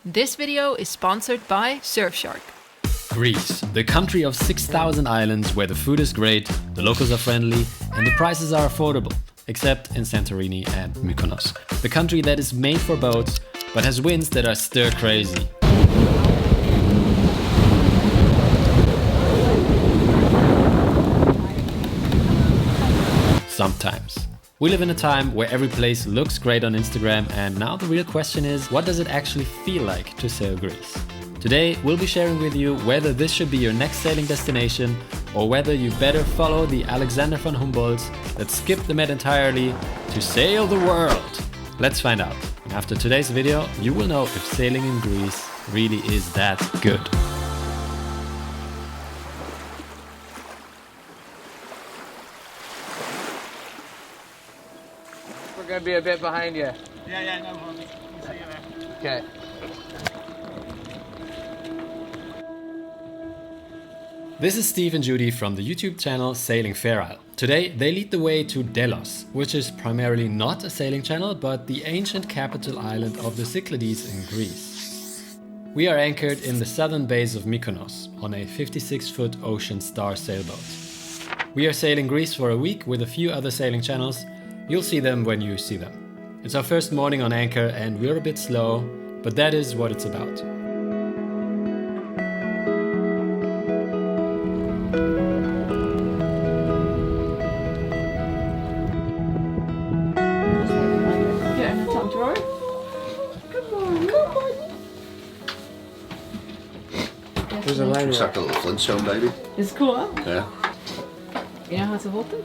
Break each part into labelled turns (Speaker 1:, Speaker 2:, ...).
Speaker 1: This video is sponsored by Surfshark.
Speaker 2: Greece, the country of 6,000 islands where the food is great, the locals are friendly and the prices are affordable, except in Santorini and Mykonos. The country that is made for boats, but has winds that are stir crazy. Sometimes. We live in a time where every place looks great on Instagram, and now the real question is, what does it actually feel like to sail Greece? Today we'll be sharing with you whether this should be your next sailing destination or whether you better follow the Alexander von Humboldts that skipped the Med entirely to sail the world. Let's find out. After today's video, you will know if sailing in Greece really is that good.
Speaker 3: We're gonna be a bit behind you.
Speaker 4: Yeah, no problem. See you there.
Speaker 3: Okay.
Speaker 2: This is Steve and Judy from the YouTube channel Sailing Fair Isle. Today they lead the way to Delos, which is primarily not a sailing channel but the ancient capital island of the Cyclades in Greece. We are anchored in the southern base of Mykonos on a 56-foot Ocean Star sailboat. We are sailing Greece for a week with a few other sailing channels. You'll see them when you see them. It's our first morning on anchor and we're a bit slow, but that is what it's about.
Speaker 1: Yeah, top drawer. Good morning.
Speaker 3: There's a line.
Speaker 5: Looks like a little Flintstone baby.
Speaker 1: It's cool, huh?
Speaker 5: Yeah.
Speaker 1: You know how to hold them?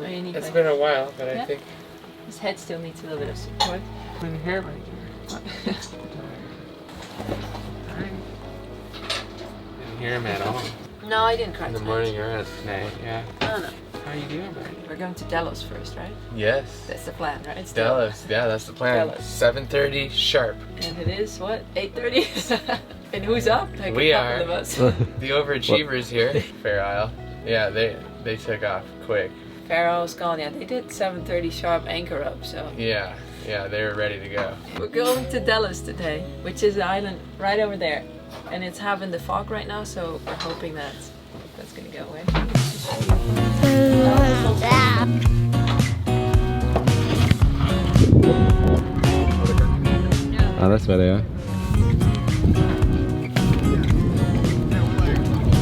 Speaker 3: It's been a while, but I think
Speaker 1: His head still needs a little bit of support.
Speaker 3: I couldn't hear my Didn't hear him at all.
Speaker 1: No, I didn't cry
Speaker 3: In the
Speaker 1: tonight.
Speaker 3: morning or at night, yeah.
Speaker 1: No.
Speaker 3: How you doing, buddy?
Speaker 1: We're going to Delos first, right?
Speaker 3: Yes.
Speaker 1: That's the plan, right? It's
Speaker 3: Delos, yeah, that's the plan.
Speaker 1: Delos.
Speaker 3: 7:30 sharp.
Speaker 1: And it is, what, 8:30? And who's up? Like
Speaker 3: We
Speaker 1: a couple
Speaker 3: are.
Speaker 1: of us.
Speaker 3: The overachievers here, Fair Isle. Yeah, they took off quick.
Speaker 1: Pharaoh's gone, yeah. They did 7:30 sharp anchor up, so.
Speaker 3: Yeah, they were ready to go.
Speaker 1: We're going to Delos today, which is the island right over there. And it's having the fog right now, so we're hoping that that's gonna go away.
Speaker 3: Oh, that's better, yeah.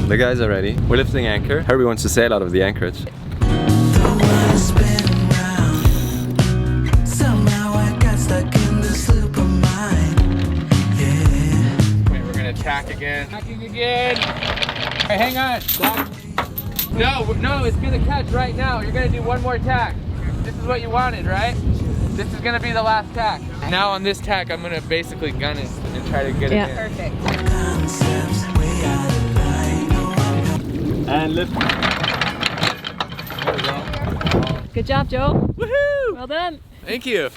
Speaker 3: The guys are ready. We're lifting anchor. Herbie wants to sail out of the anchorage. Wait, we're gonna tack again. Tacking again! Hey, hang on! No, it's gonna catch right now. You're gonna do one more tack. This is what you wanted, right? This is gonna be the last tack. Now on this tack, I'm gonna basically gun it and try to get it in.
Speaker 1: Perfect.
Speaker 2: And lift.
Speaker 3: There we go.
Speaker 1: Good job, Joe.
Speaker 3: Woohoo!
Speaker 1: Well done.
Speaker 3: Thank you.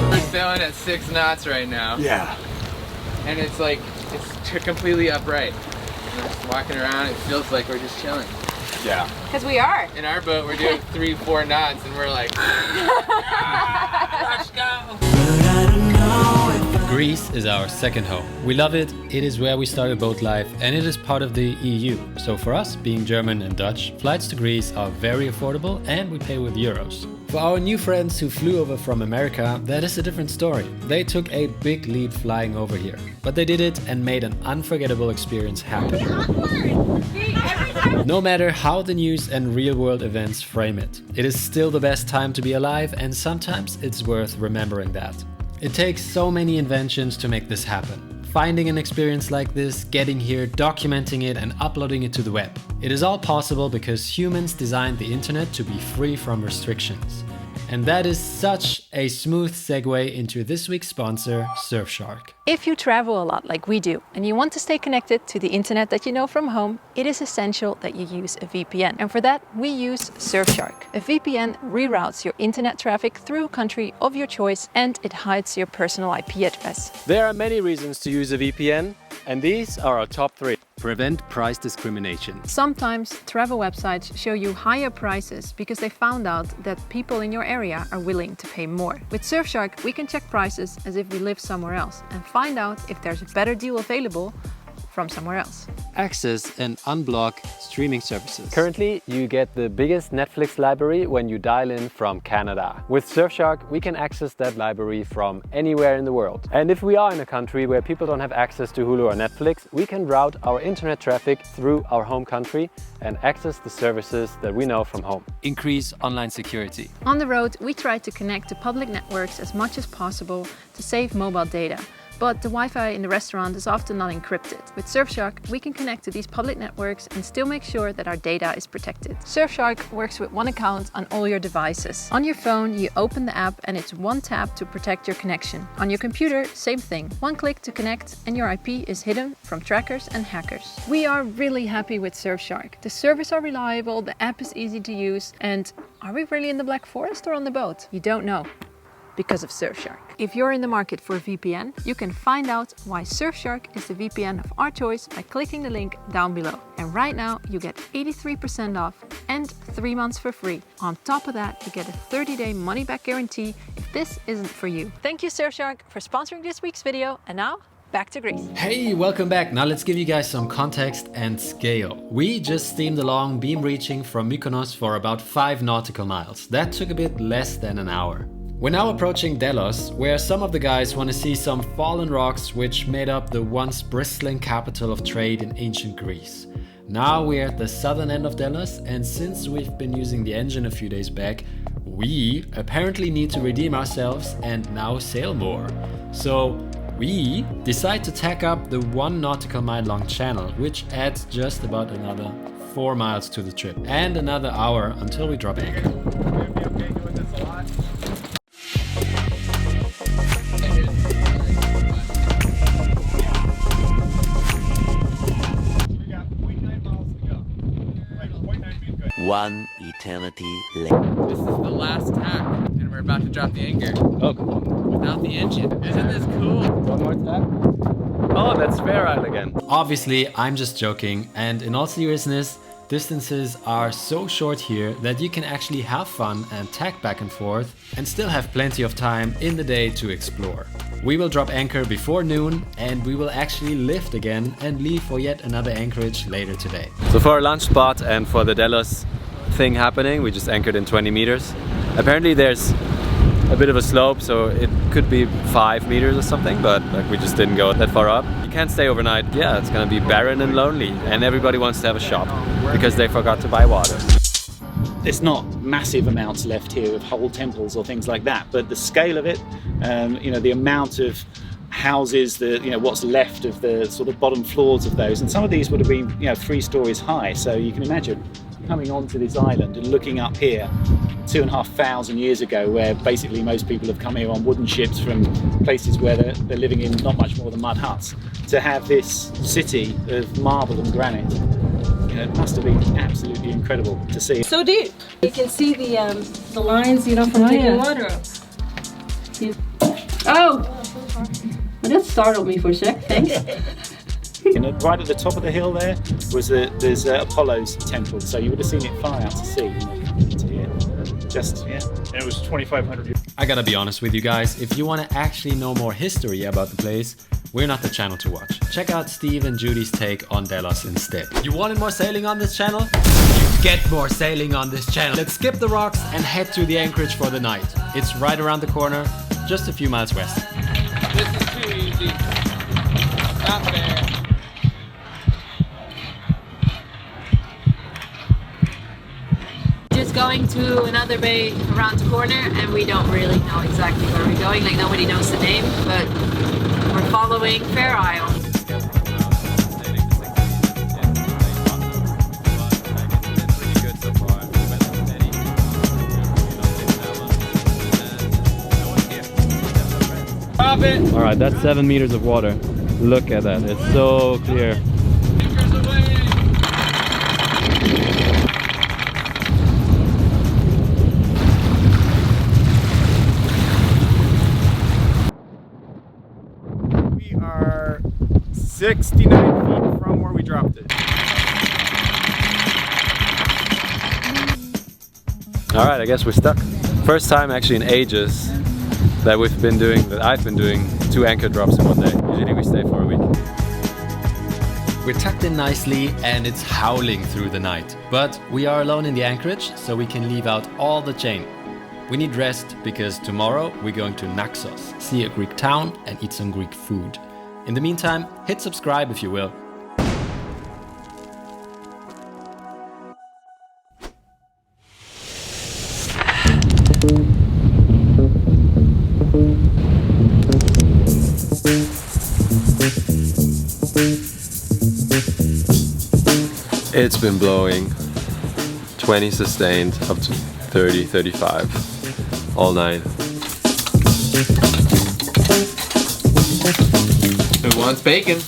Speaker 3: We're sailing at 6 knots right now.
Speaker 5: Yeah.
Speaker 3: And it's like, it's completely upright. We're just walking around, it feels like we're just chilling.
Speaker 5: Yeah.
Speaker 1: Because we are.
Speaker 3: In our boat, we're doing 3-4 knots and we're like, let's go.
Speaker 2: Greece is our second home. We love it, it is where we started boat life and it is part of the EU. So for us, being German and Dutch, flights to Greece are very affordable and we pay with euros. For our new friends who flew over from America, that is a different story. They took a big leap flying over here, but they did it and made an unforgettable experience happen. No matter how the news and real-world events frame it, it is still the best time to be alive and sometimes it's worth remembering that. It takes so many inventions to make this happen. Finding an experience like this, getting here, documenting it and uploading it to the web. It is all possible because humans designed the internet to be free from restrictions. And that is such a smooth segue into this week's sponsor, Surfshark.
Speaker 1: If you travel a lot like we do and you want to stay connected to the internet that you know from home, it is essential that you use a VPN. And for that, we use Surfshark. A VPN reroutes your internet traffic through a country of your choice and it hides your personal IP address.
Speaker 2: There are many reasons to use a VPN. And these are our top 3. Prevent price discrimination.
Speaker 1: Sometimes travel websites show you higher prices because they found out that people in your area are willing to pay more. With Surfshark, we can check prices as if we live somewhere else and find out if there's a better deal available from somewhere else.
Speaker 2: Access and unblock streaming services. Currently, you get the biggest Netflix library when you dial in from Canada. With Surfshark, we can access that library from anywhere in the world. And if we are in a country where people don't have access to Hulu or Netflix, we can route our internet traffic through our home country and access the services that we know from home. Increase online security.
Speaker 1: On the road, we try to connect to public networks as much as possible to save mobile data. But the Wi-Fi in the restaurant is often not encrypted. With Surfshark, we can connect to these public networks and still make sure that our data is protected. Surfshark works with one account on all your devices. On your phone, you open the app and it's one tap to protect your connection. On your computer, same thing. One click to connect and your IP is hidden from trackers and hackers. We are really happy with Surfshark. The servers are reliable, the app is easy to use, and are we really in the Black Forest or on the boat? You don't know. Because of Surfshark. If you're in the market for a VPN, you can find out why Surfshark is the VPN of our choice by clicking the link down below. And right now you get 83% off and 3 months for free. On top of that, you get a 30-day money-back guarantee if this isn't for you. Thank you Surfshark for sponsoring this week's video, and now back to Greece.
Speaker 2: Hey, welcome back. Now let's give you guys some context and scale. We just steamed along beam reaching from Mykonos for about 5 nautical miles. That took a bit less than an hour. We're now approaching Delos, where some of the guys want to see some fallen rocks which made up the once bristling capital of trade in ancient Greece. Now we're at the southern end of Delos, and since we've been using the engine a few days back, we apparently need to redeem ourselves and now sail more. So we decide to tack up the 1 nautical mile long channel, which adds just about another 4 miles to the trip and another hour until we drop anchor.
Speaker 6: One eternity later.
Speaker 3: This is the last tack, and we're about to drop the anchor.
Speaker 2: Oh, cool.
Speaker 3: Without the engine. Isn't this cool?
Speaker 2: One more tack. Oh, that's Fair Isle again. Obviously, I'm just joking, and in all seriousness, distances are so short here that you can actually have fun and tack back and forth and still have plenty of time in the day to explore. We will drop anchor before noon and we will actually lift again and leave for yet another anchorage later today. So for our lunch spot and for the Delos thing happening, we just anchored in 20 meters. Apparently there's a bit of a slope, so it could be 5 meters or something, but like we just didn't go that far up. You can't stay overnight. Yeah, it's gonna be barren and lonely, and everybody wants to have a shop because they forgot to buy water.
Speaker 4: There's not massive amounts left here of whole temples or things like that, but the scale of it, you know, the amount of houses, what's left of the sort of bottom floors of those, and some of these would have been 3 stories high, so you can imagine coming onto this island and looking up here 2,500 years ago, where basically most people have come here on wooden ships from places where they're living in not much more than mud huts, to have this city of marble and granite. It must have been absolutely incredible to see.
Speaker 7: So deep. You can see the lines, from taking water up. Oh! That startled me for a sec, thanks.
Speaker 4: And right at the top of the hill there was there's Apollo's temple, so you would have seen it far out to sea. Into here. Just, yeah.
Speaker 8: And it was 2,500 years.
Speaker 2: I gotta be honest with you guys, if you want to actually know more history about the place, we're not the channel to watch. Check out Steve and Judy's take on Delos instead. You wanted more sailing on this channel? You get more sailing on this channel. Let's skip the rocks and head to the anchorage for the night. It's right around the corner, just a few miles west.
Speaker 3: This is too easy. Not fair.
Speaker 1: Just going to another bay around the corner, and we don't really know exactly where we're going. Like, nobody knows the name, but we're following Fair Isle.
Speaker 3: Stop it!
Speaker 2: All right, that's 7 meters of water. Look at that, it's so clear.
Speaker 3: Anchors away!
Speaker 8: 69 feet from where we dropped it.
Speaker 2: All right, I guess we're stuck. First time actually in ages that I've been doing 2 anchor drops in one day. Usually we stay for a week. We're tucked in nicely and it's howling through the night. But we are alone in the anchorage, so we can leave out all the chain. We need rest because tomorrow we're going to Naxos, see a Greek town and eat some Greek food. In the meantime, hit subscribe if you will. It's been blowing 20 sustained up to 30, 35 all night.
Speaker 3: Who wants bacon?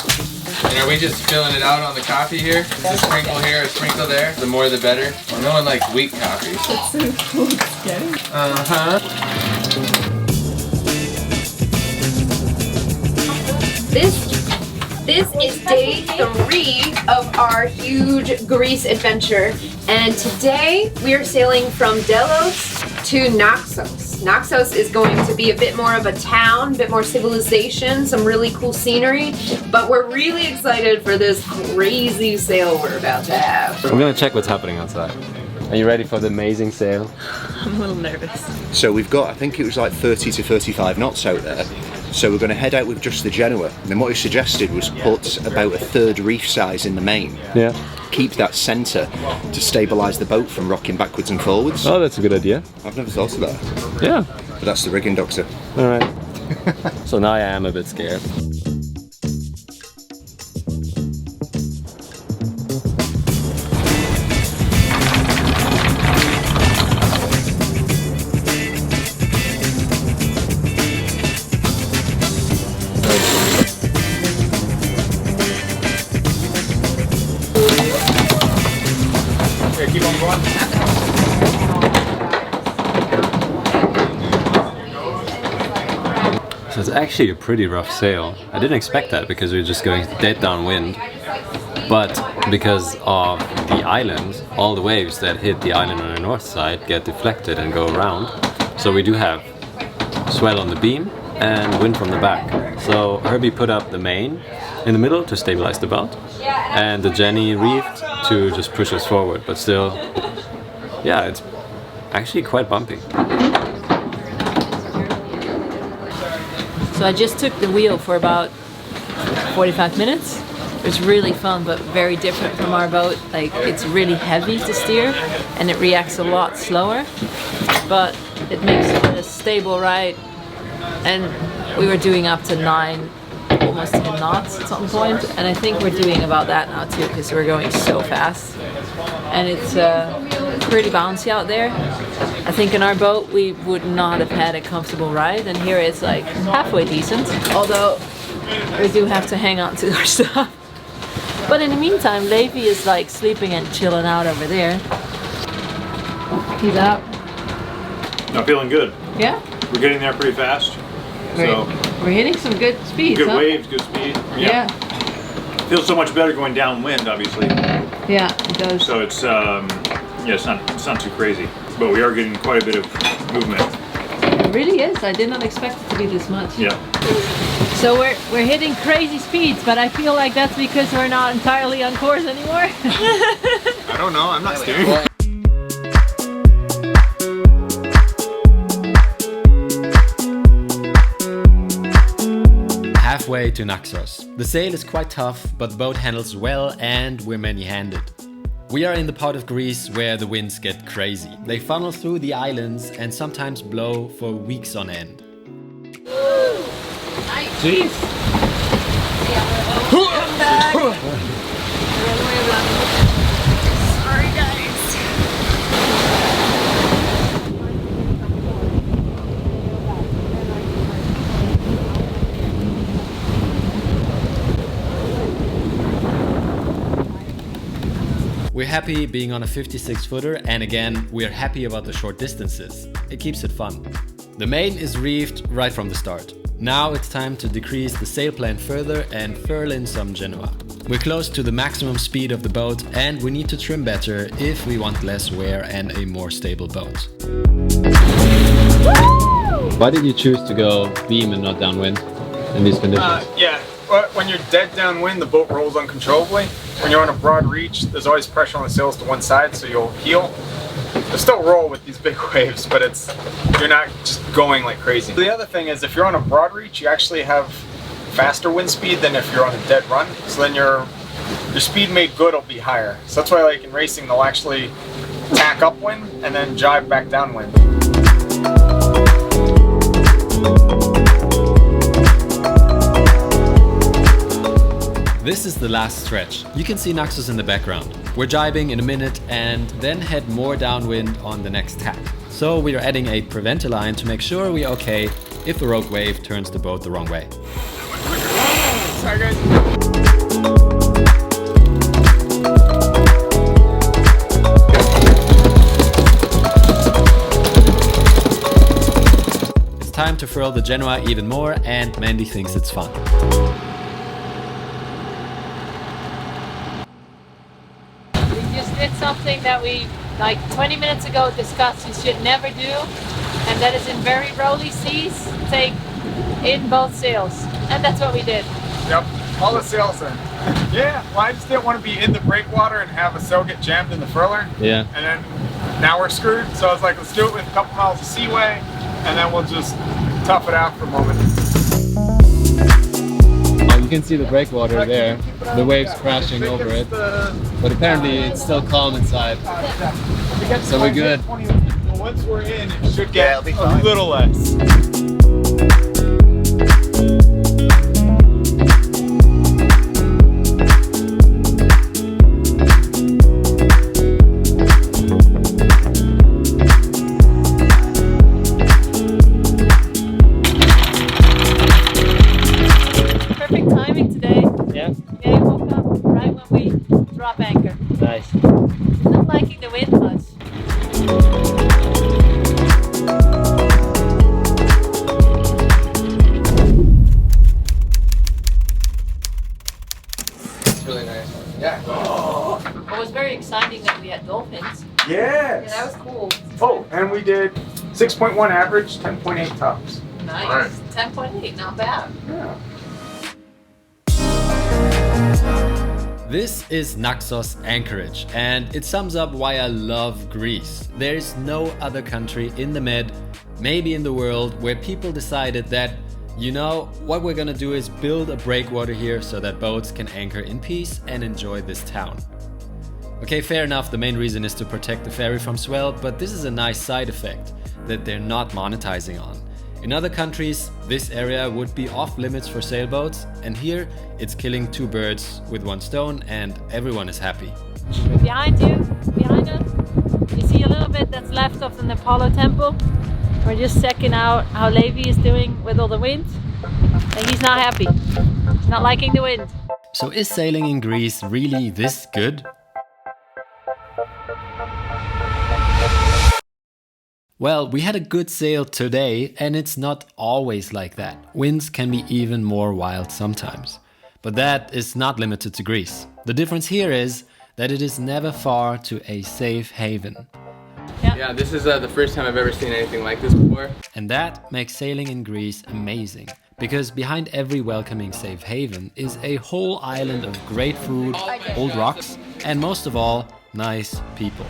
Speaker 3: And are we just filling it out on the coffee here? A sprinkle here, a sprinkle there. The more the better. Well, no one likes weak coffee.
Speaker 7: It's so cool. It's scary.
Speaker 9: This is day 3 of our huge Greece adventure, and today we are sailing from Delos to Naxos. Naxos is going to be a bit more of a town, a bit more civilization, some really cool scenery, but we're really excited for this crazy sail we're about to have.
Speaker 2: I'm gonna check what's happening outside. Are you ready for the amazing sail?
Speaker 7: I'm a little nervous.
Speaker 5: So we've got, I think it was like 30 to 35 knots out there. So we're going to head out with just the Genoa. And then what he suggested was put about a 1/3 reef size in the main.
Speaker 2: Yeah.
Speaker 5: Keep that centre to stabilise the boat from rocking backwards and forwards.
Speaker 2: Oh, that's a good idea.
Speaker 5: I've never thought of that.
Speaker 2: Yeah.
Speaker 5: But that's the rigging, Doctor.
Speaker 2: Alright. So now I am a bit scared.
Speaker 8: Keep on going.
Speaker 2: So it's actually a pretty rough sail. I didn't expect that because we were just going dead downwind. But because of the island, all the waves that hit the island on the north side get deflected and go around. So we do have swell on the beam and wind from the back. So Herbie put up the main in the middle to stabilize the boat, and the Jenny reefed to just push us forward. But still, yeah, it's actually quite bumpy.
Speaker 1: So I just took the wheel for about 45 minutes. It was really fun, but very different from our boat. Like, it's really heavy to steer and it reacts a lot slower, but it makes it a stable ride. And we were doing up to 9, almost 10 knots at some point, and I think we're doing about that now too, because we're going so fast. And it's pretty bouncy out there. I think in our boat we would not have had a comfortable ride, and here it's like halfway decent, although we do have to hang on to our stuff. But in the meantime, Levi is like sleeping and chilling out over there. He's out.
Speaker 8: I'm feeling good.
Speaker 1: Yeah?
Speaker 8: We're getting there pretty fast. So
Speaker 1: We're hitting some good speeds,
Speaker 8: good
Speaker 1: huh?
Speaker 8: waves, good speed.
Speaker 1: Yeah.
Speaker 8: Feels so much better going downwind, obviously.
Speaker 1: Yeah, it does.
Speaker 8: So it's yeah, it's not too crazy, but we are getting quite a bit of movement.
Speaker 1: It really is. I did not expect it to be this much.
Speaker 8: Yeah.
Speaker 1: So we're hitting crazy speeds, but I feel like that's because we're not entirely on course anymore.
Speaker 8: I don't know. I'm not steering.
Speaker 2: Halfway to Naxos. The sail is quite tough, but the boat handles well and we're many-handed. We are in the part of Greece where the winds get crazy. They funnel through the islands and sometimes blow for weeks on end.
Speaker 1: Jeez. Come back. Sorry, guys.
Speaker 2: We're happy being on a 56-footer, and again, we're happy about the short distances. It keeps it fun. The main is reefed right from the start. Now it's time to decrease the sail plan further and furl in some Genoa. We're close to the maximum speed of the boat and we need to trim better if we want less wear and a more stable boat.
Speaker 10: Why did you choose to go beam and not downwind in these conditions?
Speaker 11: Yeah, when you're dead downwind, the boat rolls uncontrollably. When you're on a broad reach, there's always pressure on the sails to one side, so you'll heel. You'll still roll with these big waves, but you're not just going like crazy. The other thing is, if you're on a broad reach, you actually have faster wind speed than if you're on a dead run. So then your speed made good will be higher. So that's why, like in racing, they'll actually tack upwind and then jibe back downwind.
Speaker 2: This is the last stretch. You can see Naxos in the background. We're jibing in a minute and then head more downwind on the next tack. So we are adding a preventer line to make sure we're okay if a rogue wave turns the boat the wrong way.
Speaker 11: Sorry guys.
Speaker 2: It's time to furl the Genoa even more and Mandy thinks it's fun.
Speaker 12: Did something that we, like 20 minutes ago, discussed you should never do, and that is in very rolly seas, take in both sails. And that's what we did.
Speaker 11: Yep, all the sails in. Yeah, well I just didn't want to be in the breakwater and have a sail get jammed in the furler.
Speaker 10: Yeah.
Speaker 11: And then now we're screwed, so I was like, let's do it with a couple miles of seaway, and then we'll just tough it out for a moment.
Speaker 10: You can see the breakwater there, the waves crashing over it, but apparently it's still calm inside, so we're good.
Speaker 11: Once we're in, it should get a little less.
Speaker 10: Nice.
Speaker 12: Not liking the wind much.
Speaker 11: It's really nice. Yeah.
Speaker 12: It was very exciting that we had dolphins.
Speaker 11: Yes.
Speaker 12: Yeah, that was cool.
Speaker 11: Oh, and we did 6.1 average, 10.8 tops.
Speaker 12: Nice.
Speaker 11: Right.
Speaker 12: 10.8, not bad.
Speaker 11: Yeah.
Speaker 2: This is Naxos Anchorage, and it sums up why I love Greece. There is no other country in the Med, maybe in the world, where people decided that, you know, what we're gonna do is build a breakwater here so that boats can anchor in peace and enjoy this town. Okay, fair enough, the main reason is to protect the ferry from swell, but this is a nice side effect that they're not monetizing on. In other countries, this area would be off limits for sailboats, and here it's killing two birds with one stone and everyone is happy.
Speaker 12: Behind us, you see a little bit that's left of the Apollo temple. We're just checking out how Levi is doing with all the wind, and he's not happy. He's not liking the wind.
Speaker 2: So is sailing in Greece really this good? Well, we had a good sail today, and it's not always like that. Winds can be even more wild sometimes. But that is not limited to Greece. The difference here is that it is never far to a safe haven.
Speaker 3: Yeah, this is the first time I've ever seen anything like this before.
Speaker 2: And that makes sailing in Greece amazing. Because behind every welcoming safe haven is a whole island of great food, old rocks, and most of all, nice people.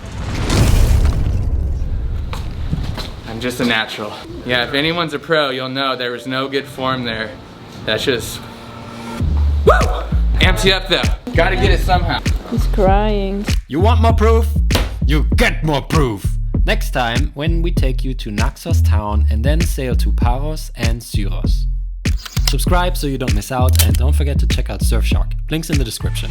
Speaker 3: I'm just a natural. Yeah, if anyone's a pro, you'll know there was no good form there. That's just... Woo! Amps you up though. Gotta get it somehow.
Speaker 12: He's crying.
Speaker 2: You want more proof? You get more proof! Next time, when we take you to Naxos town and then sail to Paros and Syros. Subscribe so you don't miss out, and don't forget to check out Surfshark. Links in the description.